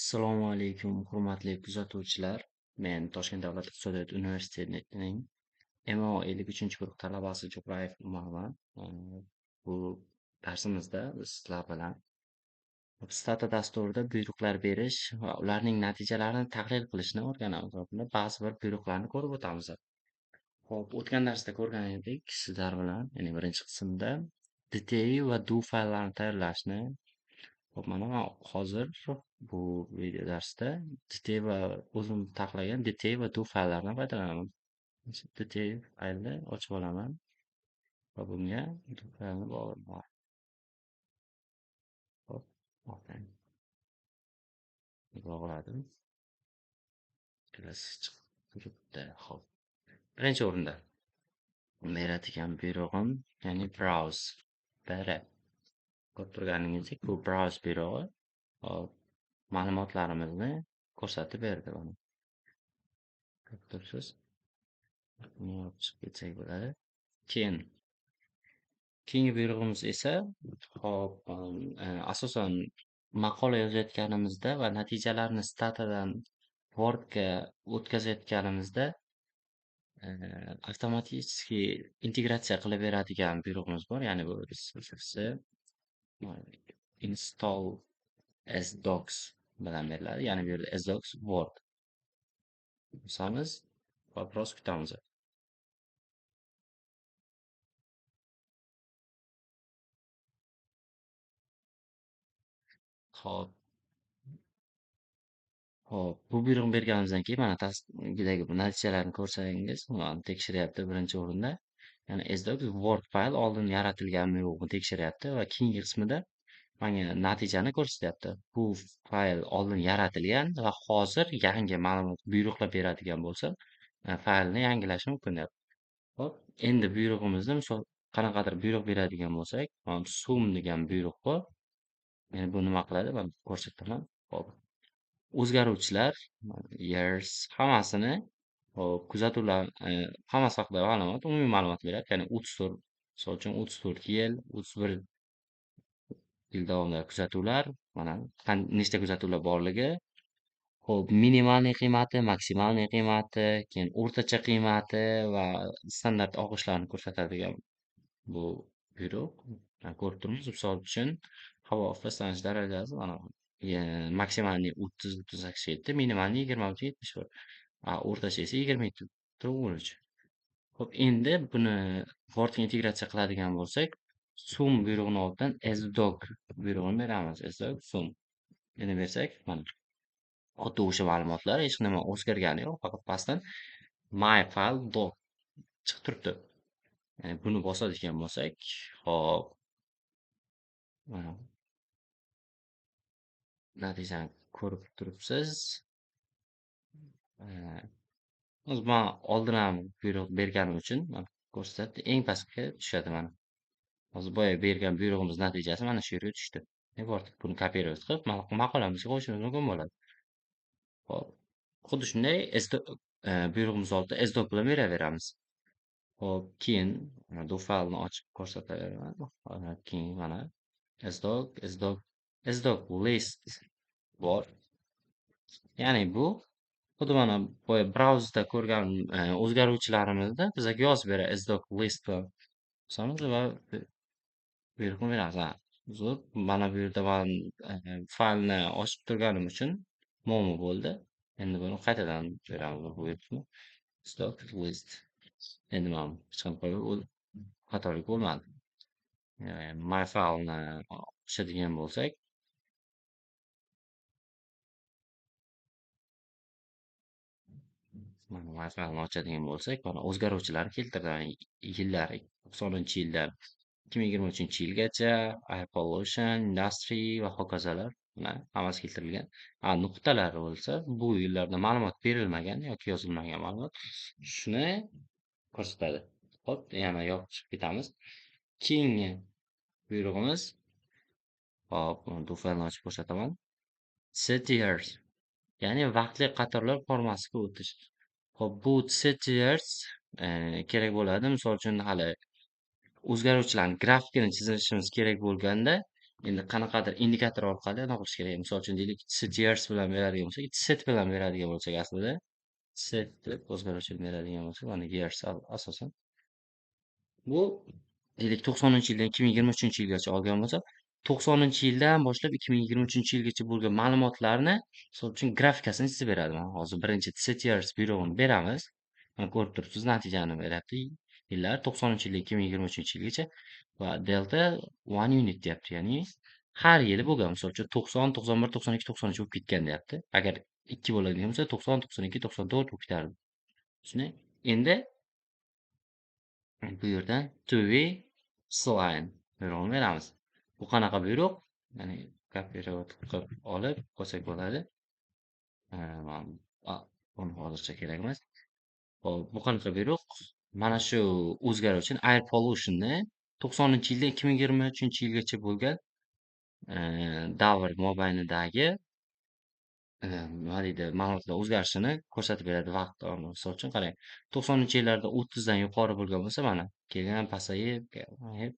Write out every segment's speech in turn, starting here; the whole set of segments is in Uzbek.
Assalomu alaykum, hurmatli kuzatuvchilar. Men Toshkent davlat iqtisodiyot universitetining MO 53 guruh talabasi Jo'rayev Umarman. Bu darsimizda biz sizlar bilan Stata dasturida buyruqlar berish va ularning natijalarini tahlil qilishni o'rganamiz. Va bunda ba'zi bir buyruqlarni ko'rib o'tamiz. Ho'p, o'tgan darsda ko'rgan edik sizlar bilan, ya'ni birinchi qismda detail va do fayllarni tayyorlashni. Ho'p, mana men hozir bu video darsda detail va o'zim taxlagan detail va do fayllardan foydalanaman. Detail faylni ochib olaman va bunga do faylni bog'layman. Hop, okey. Bog'ladim. Kelasi chiqib turibdi. Hop. Birinchi o'rinda beradigan buyrug'im, ya'ni browse. BR. Ko'rib turganingizdek, bu browse buyrug'i hop, ma'lumotlarimizni ko'rsatib berdi mana. Ko'rib turibsiz? Buni yopib chiqib ketsak bo'ladi. Keyingi buyrug'imiz esa hop, asosan maqola yozayotganimizda va natijalarni statadan Wordga o'tkazayotganimizda avtomatik integratsiya qilib beradigan buyrug'imiz bor. Ya'ni bu ruschasi install as docs bilan beriladi. Ya'ni bu yerda as docs Word bosamiz va biroz kutamiz. Hop, hop, bu buyruqni berganimizdan keyin mana tasdagi bu natijalarni ko'rsangiz, mana tekshiryapti birinchi o'rinda. Ya'ni SDocs Word fayl oldin yaratilganmi yo'qmi tekshiryapti va keyingi qismida menga natijani ko'rsatyapti. Bu fayl oldin yaratilgan va hozir yangi ma'lumot buyruqlar beradigan bo'lsam, faylni yangilash mumkin deyapti. Hop, endi buyrug'imizni misol qanaqadir buyruq beradigan bo'lsak, mana sum degan buyruq bor. Endi bu nima qiladi? Men ko'rsataman. Hop. O'zgaruvchilar, years hammasini hop, kuzatuvlar, hammasi haqida ma'lumot, umumiy ma'lumot beradi. Ya'ni 34, misol uchun 34 yil, 31 yil davomida kuzatuvlar, mana nechta kuzatuvlar borligi, hop, minimalniy qiymati, maksimalniy qiymati, keyin o'rtacha qiymati va standart og'ishlarni ko'rsatadigan bu buyruq. Ko'rib turibmiz. Misol uchun, havo ifloslanish darajasi mana maksimalniy 30-38, minimalniy 23-71. O'rtacha esa 22-13. Xo'p, endi buni Wordga integratsiya qiladigan bo'lsak, sum buyrug'ini oldidan sdoc buyrug'ini beramiz. Sdoc sum. Endi bersak, mana xuddi o'sha ma'lumotlar, hech nima o'zgargani yo'q, faqat pastdan my file doc chiqib turibdi. Buni bosadigan bo'lsak, hop, mana natijani ko'rib turibsiz. O'zi man oldin ham buyruq berganim uchun mana ko'rsatdi. Eng pastga tushadi mana. Hozir boya bergan buyrug'imiz natijasi mana shu yerga tushdi. Bordik buni kopировать qilib maqolamizga qo'yishimiz mumkin bo'ladi. Hop. Xuddi shunday buyrug'imiz oldida sdoc bilan beraveramiz. Hop, keyin do faylni ochib ko'rsataveraman. Keyin mana sdoc list bor. Ya'ni bu xuddi mana boya brauzerda ko'rgan o'zgaruvchilarimizda bizga yozib beradi sdoc list bosamiz va buyruqni beramiz. Zo'r. Mana bu yerda man faylni ochib turganim uchun muammo bo'ldi. Endi buni qaytadan beramiz bu buyruqni. Stock list. Endi mana hech qanaqa xatolik bo'lmadi. My file'ni ochadigan bo'lsak, mana my file'ni ochadigan bo'lsak, mana o'zgaruvchilarni keltirdi. Yillar 90-yildan 2023-yilgacha air pollution, industry va hokazolar. Mana hammasi keltirilgan. Nuqtalar bo'lsa, bu yillarda ma'lumot berilmagan yoki yozilmagan ma'lumot shuni ko'rsatadi. Hop, yana yopib chiqib ketamiz. Keyingi buyrug'imiz, hop, bu faylni ochib ko'rsataman. Set years, ya'ni vaqtli qatorlar formasiga o'tish. Hop, bu set years kerak bo'ladi. Misol uchun hali o'zgaruvchilarni grafikini chizishimiz kerak bo'lganda, Endi qanaqadir indikator orqali anaqa qilish kerak. Misol uchun deylik, set years bilan beradigan bo'lsak, set bilan beradigan bo'lsak aslida, set deb o'zgaruvchan beradigan bo'lsak, mana years asosan. Bu deylik 90-yildan 2023-yilgacha olgan bo'lsa, 90-yildan boshlab 2023-yilgacha bo'lgan ma'lumotlarni, misol uchun, grafikasini chizib beradi. Mana hozir birinchi set years buyrug'ini beramiz. Mana ko'rib turibsiz, natijani beryapti. Yillar 90-yildan 2023-yilgacha va delta 1 unit deyapti. Ya'ni har yili bo'lgan. Misol uchun 90, 91, 92, 93 bo'lib ketgan deyapti. Agar 2 bo'ladigan bo'lsa 90, 92, 94 bo'lib ketardi. Shuni endi bu yerdan to be slime buyrug'ini beramiz. Bu qanaqa buyruq? Ya'ni kopirovat qilib olib qo'ysak bo'ladi. Buni hozircha kerak emas. Hop, bu qanaqa buyruq? Mana shu o'zgaruvchi air pollution'ni 90-yildan 2023-yilgacha bo'lgan davr mobaynidagi nima deydi, ma'lumotlar o'zgarishini ko'rsatib beradi vaqt davomida. Misol uchun qarang, 90-yillarda 30 dan yuqori bo'lgan bo'lsa, mana kelgan pasayib, hep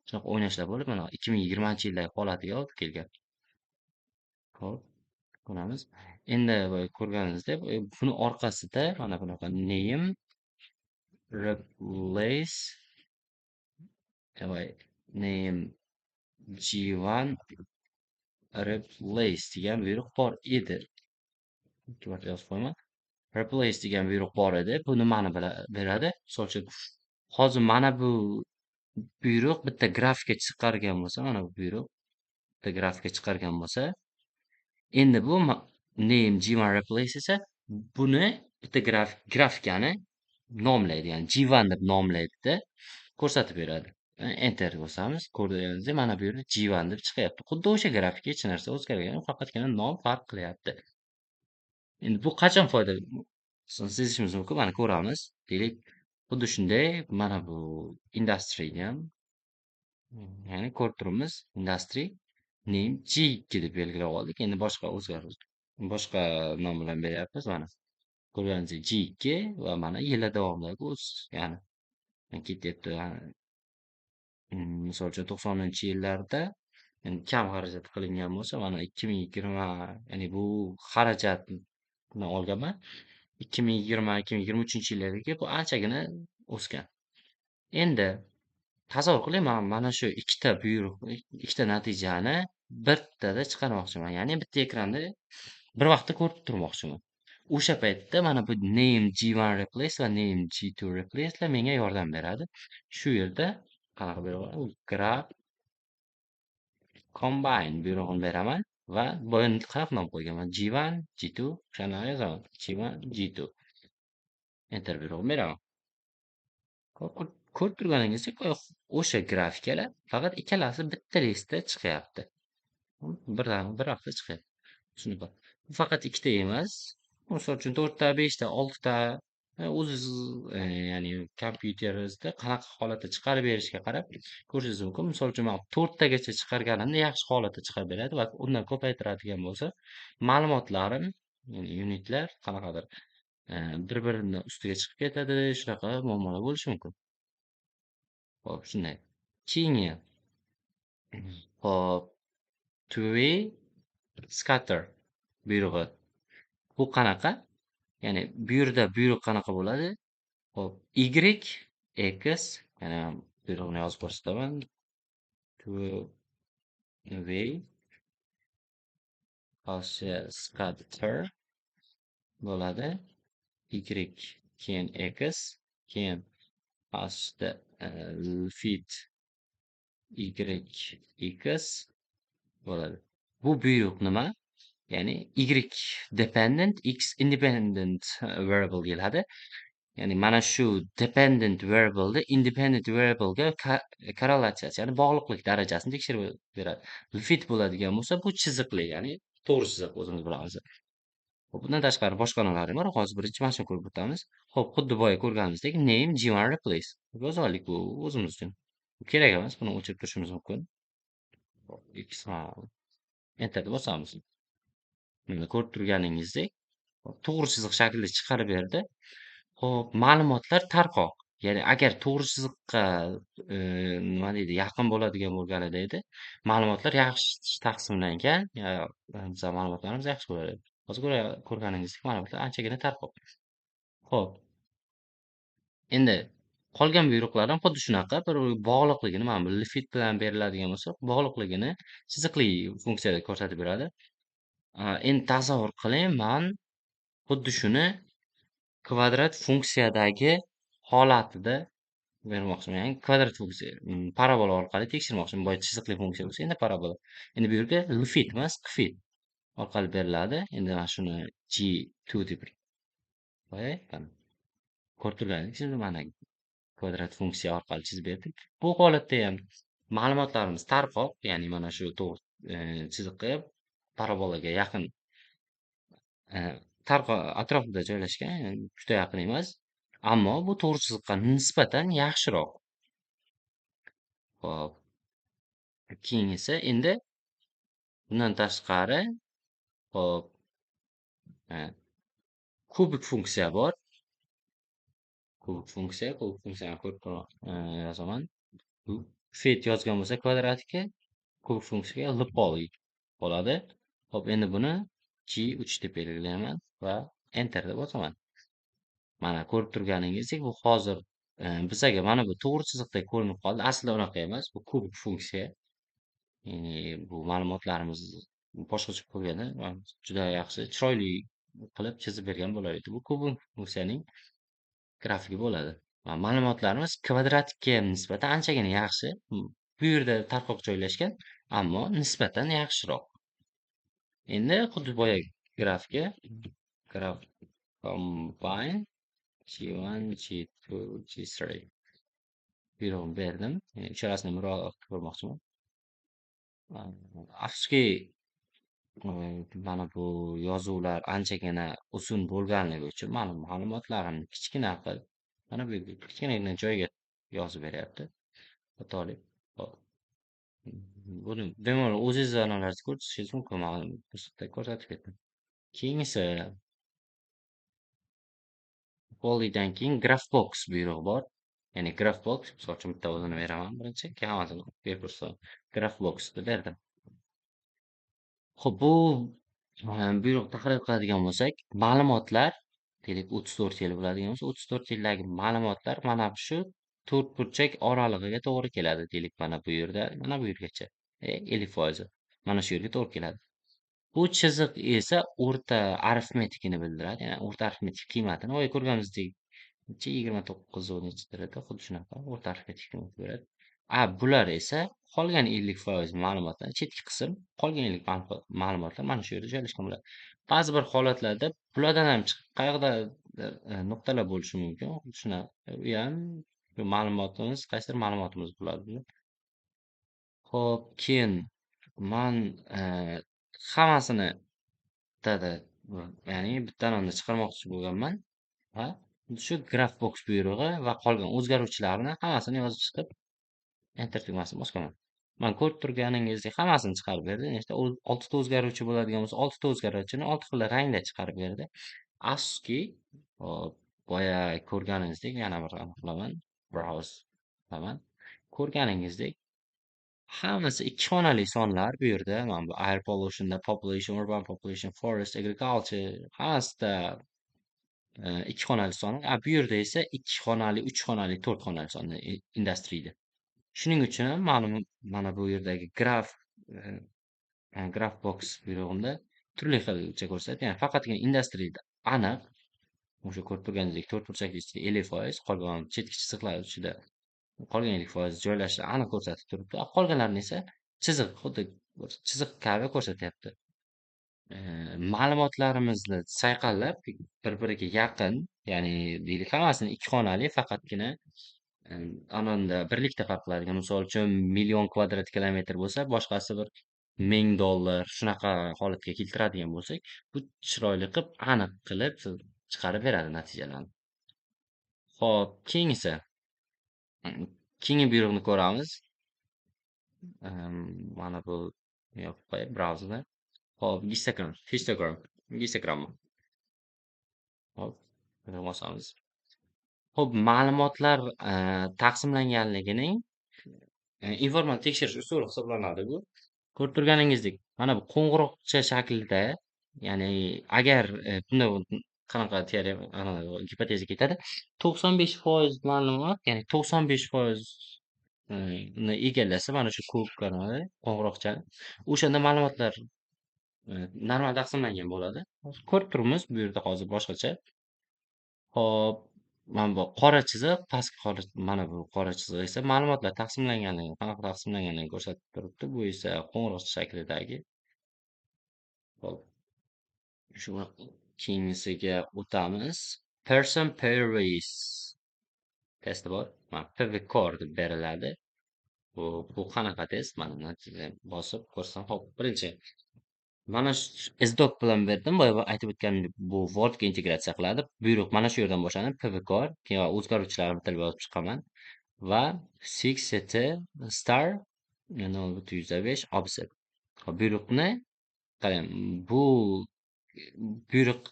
shunaqa o'ynashlar bo'lib, mana 2020-yildagi holatiga olib kelgan. Hop, ko'ramiz. Endi ko'rganingizdek, buni orqasida mana bunaqa name replace name G1 replace degan buyruq bor edi. Ikki marta yozib qo'yaman. Replace degan buyruq bor edi. Bu nimani beradi? Misol uchun, hozir mana bu buyruq bitta grafika chiqargan bo'lsa, mana bu buyruq bitta grafika chiqargan bo'lsa, endi bu name G1 replace esa buni bitta grafikani nomlaydi, ya'ni G1 deb nomlaydida ko'rsatib beradi. Enter bosamiz, ko'rganingizdek mana bu yerda G1 deb chiqyapti. Xuddi o'sha grafika, hech narsa o'zgarmagan, faqatgina nom farq qilyapti. Endi bu qachon foyda sezishimiz mumkin? Mana ko'ramiz. Deylik, xuddi shunday mana bu industryni ham, ya'ni ko'rib turibmiz, industry name G2 deb belgilab oldik. Endi boshqa nom bilan beryapmiz. Mana ko'rganingizdek G2 va mana yillar davomidagi ya'ni ketyapti. Misol uchun 90-yillarda kam xarajat qilingan bo'lsa, mana 2020, ya'ni bu xarajatni olganman. 2020-2023-yillarga bu anchagina o'sgan. Endi tasavvur qiling, mana shu ikkita buyruq, ikkita natijani bittada chiqarmoqchiman. Ya'ni bitta ekranda bir vaqtda ko'rib turmoqchiman. O'sha paytda mana bu name G1 replace va name G2 replace'lar menga yordam beradi. Shu yerda qanaqa beraman? Graph combine buyrug'ini beraman va boya qanaqa nom qo'yganman? G1, G2 o'shani yozaman. G1, G2. Enter buyrug'ini beraman. Ko'rib turganingizdek, o'sha grafikalar faqat ikkalasi bitta listda chiqyapti. Bir vaqtda chiqyapti. Shuni bor. Bu faqat ikkita emas. Misol uchun 4 ta, 5 ta, 6 ta o'ziz ya'ni kompyuteringizda qanaqa holatda chiqarib berishiga qarab ko'rishingiz mumkin. Misol uchun men 4 tagacha chiqarganimda yaxshi holatda chiqarib beradi va undan ko'paytiradigan bo'lsa, ma'lumotlarim, ya'ni unitlar qanaqadir bir-birini ustiga chiqib ketadi, shunaqa muammolar bo'lishi mumkin. Hop, shunday. Keyingi hop, to-be scatter buyrug'i. Bu qanaqa? Ya'ni bu yerda buyruq qanaqa bo'ladi? Hop, y, x, yana buyrug'ini yozib ko'rsataman. To-be scatter bo'ladi. Y, keyin x, keyin pastda fit y, x bo'ladi. Bu buyruq nima? Ya'ni y dependent, x independent variable keladi. Ya'ni mana shu dependent variable'da independent variable'ga korrelatsiyasi, ya'ni bog'liqlik darajasini tekshirib beradi. Fit bo'ladigan bo'lsa, bu chiziqli, ya'ni to'g'ri chiziq o'zimiz bilamiz. Bundan tashqari boshqa nomlari bor. Hozir birinchi mana shuni ko'rib o'tamiz. Xo'p, xuddi boya ko'rganimizdek name G1 replace. Yozib oldik, bu o'zimiz uchun. Kerak emas, buni o'chirib turishimiz mumkin. X enterni bosamiz. Mana ko'rib turganingizdek to'g'ri chiziq shaklida chiqarib berdi. Xo'p, ma'lumotlar tarqoq. Ya'ni agar to'g'ri chiziqqa nima deydi, yaqin bo'ladigan bo'lganida edi, ma'lumotlar yaxshi taqsimlangan, bizar ma'lumotlarimiz yaxshi bo'ladi. Hozir ko'rganingizdek ma'lumotlar anchagina tarqoq. Xo'p, endi qolgan buyruqlar ham xuddi shunaqa bir bog'liqligini mana bu lifit bilan beriladigan bo'lsa, bog'liqligini chiziqli funksiyada ko'rsatib beradi. Endi tasavvur qiling, man xuddi shuni kvadrat funksiyadagi holatida bermoqchiman. Ya'ni kvadrat funksiya, parabola orqali tekshirmoqchiman. Boya chiziqli funksiya bo'lsa, endi parabola. Endi bu yerga lfit emas, qfit orqali beriladi. Endi mana shuni G2 deb qo'yay. Ko'rib turganingizdek, mana kvadrat funksiya orqali chizib berdik. Bu holatda ham ma'lumotlarimiz tarqoq, ya'ni mana shu to'g'ri chiziqqa parabolaga yaqin atrofida joylashgan, juda yaqin emas. Ammo bu to'g'ri chiziqqa nisbatan yaxshiroq. Hop, keyin esa endi bundan tashqari, hop, kubik funksiya bor. Kubik funksiyani ko'rib yozaman. Fet yozgan bo'lsa kvadratiga, kubik funksiyaga lipoli bo'ladi. Hop, endi buni G3 deb belgilayman va enter deb bosaman. Mana ko'rib turganingizdek, bu hozir bizga mana bu to'g'ri chiziqdek ko'rinib qoldi. Aslida unaqa emas. Bu kubik funksiya. Ya'ni bu ma'lumotlarimiz boshqacha qo'yganda juda yaxshi, chiroyli qilib chizib bergan bo'lar edi. Bu kubik funksiyaning grafiki bo'ladi. Ma'lumotlarimiz kvadratga nisbatan anchagina yaxshi. Bu yerda tarqoq joylashgan, ammo nisbatan yaxshiroq. Endi xuddi boyagi grafga graf combine G1, G2, G3 buyrug'ini berdim. Uchalasini murojaat qilmoqchiman. Afsuski, mana bu yozuvlar anchagina uzun bo'lganligi uchun ma'lum ma'lumotlarimni kichkina qilib mana bu yerga kichkinagina joyga yozib beryapti. Xatolik. Hop. Buni bemalol o'zingiz analiz ko'rsatishingiz mumkin. Mana ko'rsatib ketdim. Keyin esa polydan keyin graphbox buyrug'i bor. Ya'ni graphbox, misol uchun bitta o'zini beraman birinchi, keyin hammasini berib ko'rsataman. Graphboxni berdim. Xo'p, bu buyruq tahlil qiladigan bo'lsak, ma'lumotlar deylik 34 yil bo'ladigan bo'lsa, 34 yildagi ma'lumotlar mana shu to'rtburchak oralig'iga to'g'ri keladi deylik, mana bu yerda, mana bu yergacha. 50% mana shu yerga to'g'ri keladi. Bu chiziq esa o'rta arifmetikini bildiradi. Ya'ni o'rta arifmetik qiymatini boya ko'rganimizdek 29 nechtalarda xuddi shunaqa o'rta arifmetik qiymat beradi. Bular esa qolgan 50% ma'lumotlar, chetki qism, qolgan 50 ma'lumotlar mana shu yerda joylashgan bo'ladi. Ba'zi bir holatlarda bulardan ham chiqib qayerda nuqtalar bo'lishi mumkin. Shuna u ham ma'lumotimiz, qaysidir ma'lumotimiz bo'ladi. Xo'p, keyin man hammasini bittada, ya'ni bittadan chiqarmoqchi bo'lganman. Shu graphbox buyrug'i va qolgan o'zgaruvchilarni hammasini yozib chiqib enter tugmasini bosaman. Mana ko'rib turganingizdek hammasini chiqarib berdi. Nechta 6 ta o'zgaruvchi bo'ladigan bo'lsa, 6 ta o'zgaruvchini 6 xil rangda chiqarib berdi. Afsuski, boya ko'rganingizdek yana bir aniqlaman, browse qilaman. Ko'rganingizdek hammasi ikki xonali sonlar bu yerda. Mana bu air pollution'da population, urban population, forest, agriculture hammasida ikki xonali son. Bu yerda esa ikki xonali, uch xonali, to'rt xonali son industriyda. Shuning uchun ham ma'lum mana bu yerdagi graphbox buyrug'imda turli xilcha ko'rsatadi. Ya'ni faqatgina industriyada aniq o'sha ko'rib turganingizdek to'rtburchak ichida 50%, qolgan chetki chiziqlar ichida qolgan 50% joylashi aniq ko'rsatib turibdi. Qolganlarini esa chiziq, xuddi chiziq kabi ko'rsatyapti. Ma'lumotlarimizni sayqallab bir-biriga yaqin, ya'ni deylik hammasini ikki xonali, faqatgina anonda birlikda farq qiladigan. Misol uchun million kvadrat kilometr bo'lsa, boshqasi bir $1000 shunaqa holatga keltiradigan bo'lsak, bu chiroyli qilib, aniq qilib chiqarib beradi natijalarni. Xo'p, keyin esa keyingi buyruqni ko'ramiz. Mana bu yopib qo'yib brauzerda. Hop, Instagram. Hop, buni bosamiz. Ho'p, ma'lumotlar taqsimlanganligining informal tekshirish usuli hisoblanadi bu. Ko'rib turganingizdek, mana bu qo'ng'iroqcha shaklda, ya'ni agar qanaqa teorema, gipoteza ketadi, 95% ma'lumot, ya'ni 95% ni egallasa mana shu ko'k qo'ng'iroqchani, o'shanda ma'lumotlar normal taqsimlangan bo'ladi. Hozir ko'rib turibmiz, bu yerda hozir boshqacha. Hop, mana bu qora chiziq, pastki mana bu qora chiziq esa ma'lumotlar taqsimlanganligini, qanaqa taqsimlanganligini ko'rsatib turibdi. Bu esa qo'ng'iroqcha shaklidagi. Hop, shu keyingisiga o'tamiz. Person Pairwise testi bor. Mana PVCore deb beriladi. Bu qanaqa test? Mana natijaga bosib ko'rsam, hop, birinchi mana SDoc bilan berdim. Boya aytib o'tganimdek, bu Wordga integratsiya qiladi. Buyruq mana shu yerdan boshlanib, PVCore, keyin o'zgaruvchilarni bitirib yozib chiqaman va 6CT star 0.5 offset. Buyruqni qarang, bu buyruq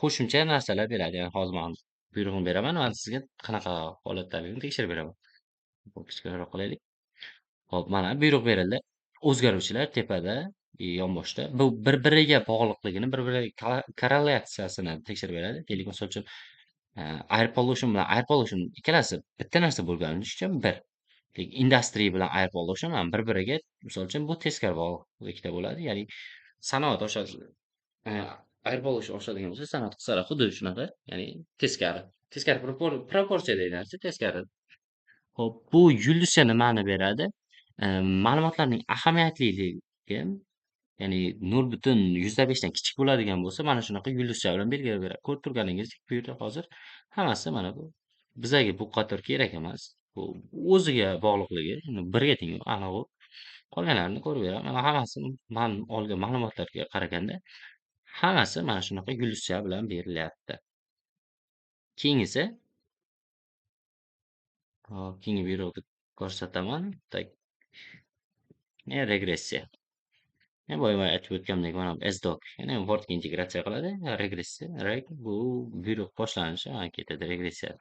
qo'shimcha narsalar beradi. Ya'ni hozir men buyruqni beraman va sizga qanaqa holatdaligini tekshirib beraman. Kichikroq qilaylik. Hop, mana buyruq berildi. O'zgaruvchilar tepada, yonboshda. Bu bir-biriga bog'liqligini, bir-biriga korrelyatsiyasini tekshirib beradi. Deylik, misol uchun, air pollution bilan air pollution ikkalasi bitta narsa bo'lganini uchun bir. Lekin industry bilan air pollution ham bir-biriga, misol uchun, bu teskari bog'liqlikda bo'ladi. Ya'ni sanoat oshadi, air pollution oshadigan bo'lsa, sanoat qisqaradi. Xuddi shunaqa, ya'ni teskari. Teskari proporsiya deyiladi, teskari. Ho'p, bu yulduzcha nimani beradi? Ma'lumotlarning ahamiyatliligi, ya'ni 0.5 dan kichik bo'ladigan bo'lsa, mana shunaqa yulduzcha bilan belgilab beradi. Ko'rib turganingizdek, bu yerda hozir hammasi mana bu bizga bu qator kerak emas. Bu o'ziga bog'liqligi, birga teng, aniq u. Qolganlarini ko'rib beraman. Mana hammasi man olgan ma'lumotlarga qaraganda hammasi mana shunaqa yulduzcha bilan berilyapti. Keyingisi, keyingi buyruqni ko'rsataman. Tak, regressiya. Boya aytib o'tganimdek, mana bu SDoc, ya'ni Wordga integratsiya qiladi. Regressiya, bu buyruq boshlanishi, ketadi, regressiya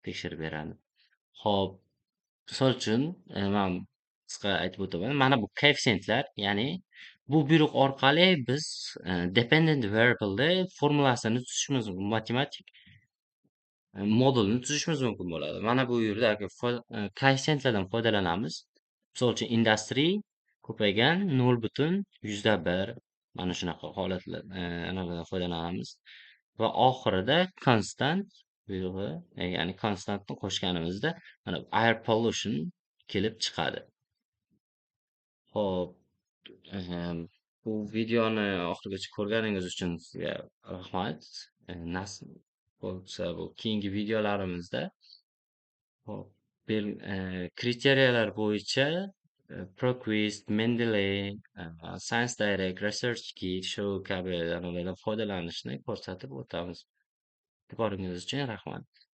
tekshirib beradi. Hop, misol uchun, men qisqa aytib o'taman. Mana bu koeffitsiyentlar, ya'ni bu buyruq orqali biz dependent variable'ni formulasini tuzishimiz mumkin, matematik modulni tuzishimiz mumkin bo'ladi. Mana bu yerda koeffitsiyentlardan foydalanamiz. Misol uchun, industry ko'paygan 0.1 mana shunaqa holatlar anavidan foydalanamiz va oxirida konstant buyrug'i, ya'ni konstantni qo'shganimizda mana air pollution kelib chiqadi. Xo'p, bu videoni oxirigacha ko'rganingiz uchun sizga rahmat. Nasib bo'lsa, bu keyingi videolarimizda hop, kriteriyalar bo'yicha ProQuiz, Mendeley, Science Direct, ResearchGate shu kabi foydalanishni ko'rsatib o'tamiz. E'tiboringiz uchun rahmat.